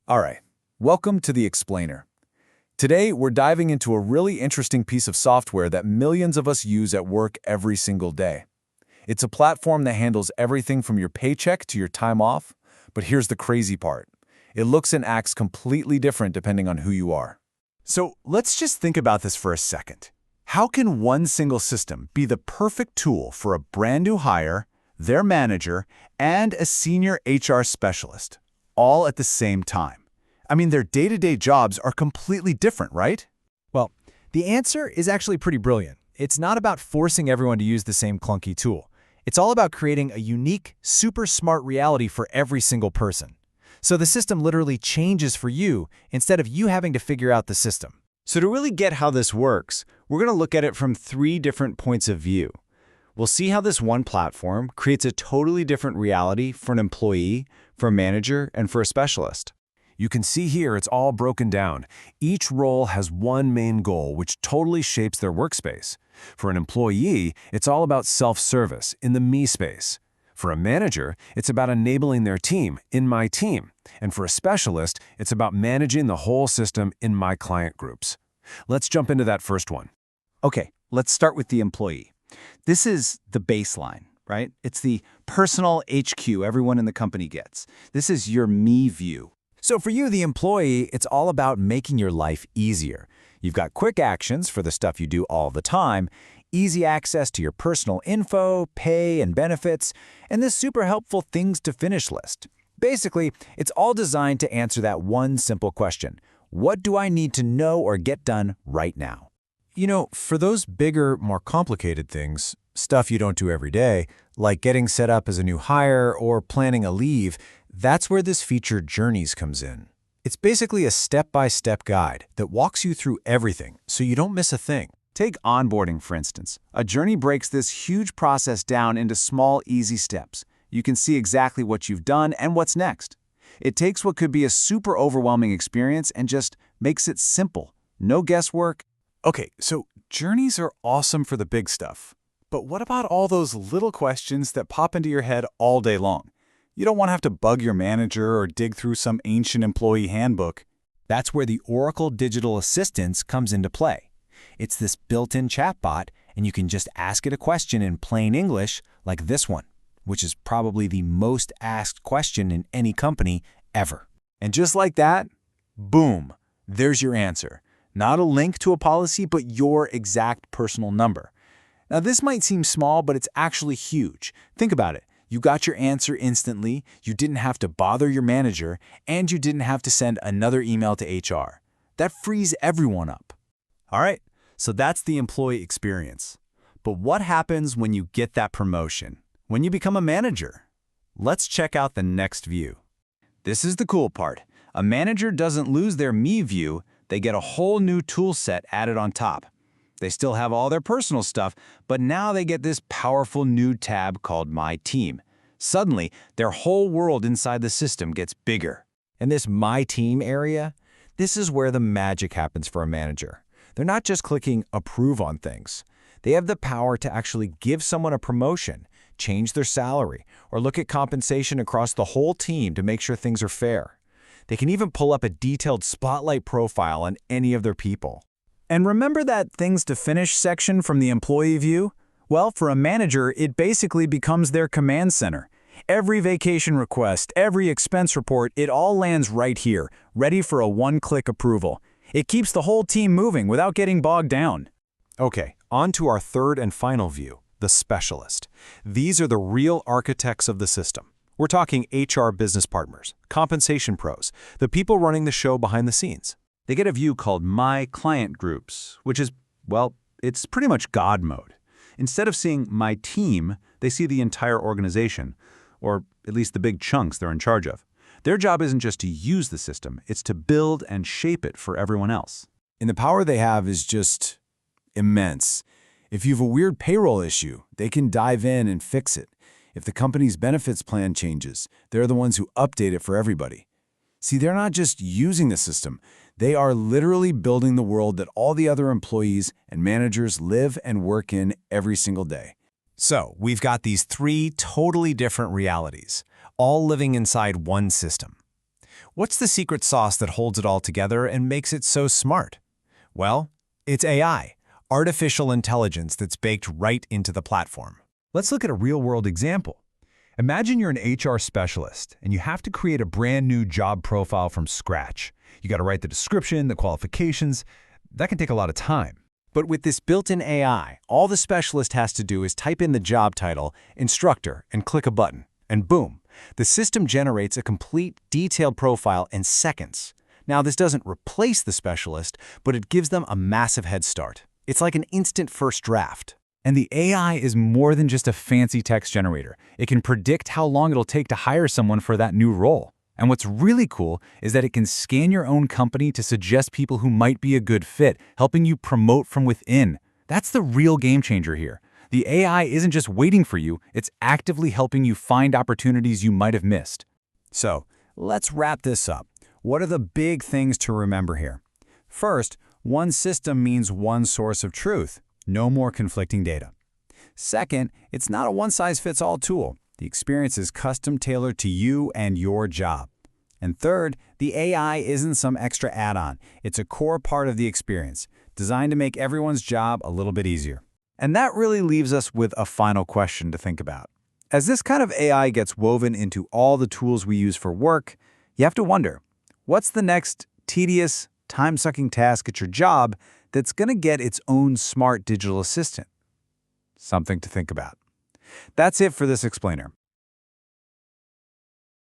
All right, welcome to The Explainer. Today, we're diving into a really interesting piece of software that millions of us use at work every single day. It's a platform that handles everything from your paycheck to your time off, but here's the crazy part. It looks and acts completely different depending on who you are. So let's just think about this for a second. How can one single system be the perfect tool for a brand new hire, their manager, and a senior HR specialist, all at the same time? I mean, their day-to-day jobs are completely different, right? Well, the answer is actually pretty brilliant. It's not about forcing everyone to use the same clunky tool. It's all about creating a unique, super smart reality for every single person. So the system literally changes for you instead of you having to figure out the system. So to really get how this works, we're going to look at it from 3 different points of view. We'll see how this one platform creates a totally different reality for an employee, for a manager, and for a specialist. You can see here it's all broken down. Each role has one main goal, which totally shapes their workspace. For an employee, it's all about self-service in the me space. For a manager, it's about enabling their team in my team. And for a specialist, it's about managing the whole system in my client groups. Let's jump into that first one. Okay, let's start with the employee. This is the baseline, right? It's the personal HQ everyone in the company gets. This is your me view. So for you, the employee, it's all about making your life easier. You've got quick actions for the stuff you do all the time, easy access to your personal info, pay, and benefits, and this super helpful things to finish list. Basically, it's all designed to answer that one simple question. What do I need to know or get done right now? You know, for those bigger, more complicated things, stuff you don't do every day, like getting set up as a new hire or planning a leave, that's where this feature Journeys comes in. It's basically a step-by-step guide that walks you through everything so you don't miss a thing. Take onboarding, for instance. A journey breaks this huge process down into small, easy steps. You can see exactly what you've done and what's next. It takes what could be a super overwhelming experience and just makes it simple. No guesswork. Okay, so journeys are awesome for the big stuff. But what about all those little questions that pop into your head all day long? You don't want to have to bug your manager or dig through some ancient employee handbook. That's where the Oracle Digital Assistant comes into play. It's this built-in chatbot, and you can just ask it a question in plain English, like this one, which is probably the most asked question in any company ever. And just like that, boom, there's your answer. Not a link to a policy, but your exact personal number. Now, this might seem small, but it's actually huge. Think about it. You got your answer instantly, you didn't have to bother your manager, and you didn't have to send another email to HR. That frees everyone up. All right, so that's the employee experience. But what happens when you get that promotion? When you become a manager? Let's check out the next view. This is the cool part. A manager doesn't lose their me view, they get a whole new tool set added on top. They still have all their personal stuff, but now they get this powerful new tab called My Team. Suddenly, their whole world inside the system gets bigger. And this My Team area, this is where the magic happens for a manager. They're not just clicking approve on things. They have the power to actually give someone a promotion, change their salary, or look at compensation across the whole team to make sure things are fair. They can even pull up a detailed spotlight profile on any of their people. And remember that things to finish section from the employee view? Well, for a manager, it basically becomes their command center. Every vacation request, every expense report, it all lands right here, ready for a one-click approval. It keeps the whole team moving without getting bogged down. Okay, on to our third and final view, the specialist. These are the real architects of the system. We're talking HR business partners, compensation pros, the people running the show behind the scenes. They get a view called My Client Groups, which is, well, it's pretty much God mode. Instead of seeing my team, they see the entire organization, or at least the big chunks they're in charge of. Their job isn't just to use the system, it's to build and shape it for everyone else. And the power they have is just immense. If you have a weird payroll issue, they can dive in and fix it. If the company's benefits plan changes, they're the ones who update it for everybody. See, they're not just using the system. They are literally building the world that all the other employees and managers live and work in every single day. So, we've got these 3 totally different realities, all living inside one system. What's the secret sauce that holds it all together and makes it so smart? Well, it's AI, artificial intelligence that's baked right into the platform. Let's look at a real-world example. Imagine you're an HR specialist, and you have to create a brand new job profile from scratch. You got to write the description, the qualifications. That can take a lot of time. But with this built-in AI, all the specialist has to do is type in the job title, instructor, and click a button. And boom, the system generates a complete, detailed profile in seconds. Now, this doesn't replace the specialist, but it gives them a massive head start. It's like an instant first draft. And the AI is more than just a fancy text generator. It can predict how long it'll take to hire someone for that new role. And what's really cool is that it can scan your own company to suggest people who might be a good fit, helping you promote from within. That's the real game changer here. The AI isn't just waiting for you, it's actively helping you find opportunities you might have missed. So, let's wrap this up. What are the big things to remember here? First, one system means one source of truth. No more conflicting data. Second, it's not a one-size-fits-all tool. The experience is custom-tailored to you and your job. And third, the AI isn't some extra add-on. It's a core part of the experience, designed to make everyone's job a little bit easier. And that really leaves us with a final question to think about. As this kind of AI gets woven into all the tools we use for work, you have to wonder, what's the next tedious, time-sucking task at your job that's going to get its own smart digital assistant? Something to think about. That's it for this explainer.